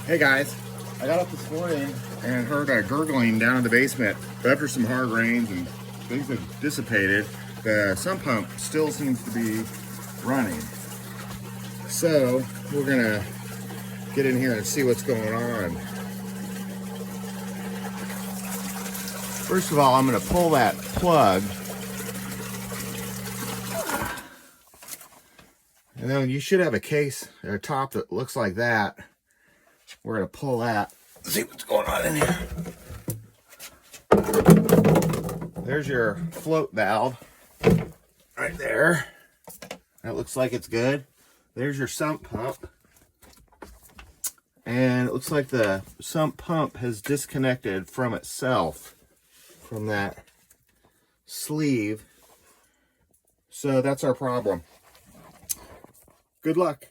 Hey guys, I got up this morning and heard a gurgling down in the basement. But after some hard rains and things have dissipated, the sump pump still seems to be running. So we're gonna get in here and see what's going on. First of all, I'm gonna pull that plug. And then you should have a case or a top that looks like that. We're gonna pull that. See what's going on in here. There's your float valve right there. That looks like it's good. There's your sump pump. And it looks like the sump pump has disconnected from itself, from that sleeve. So that's our problem. Good luck.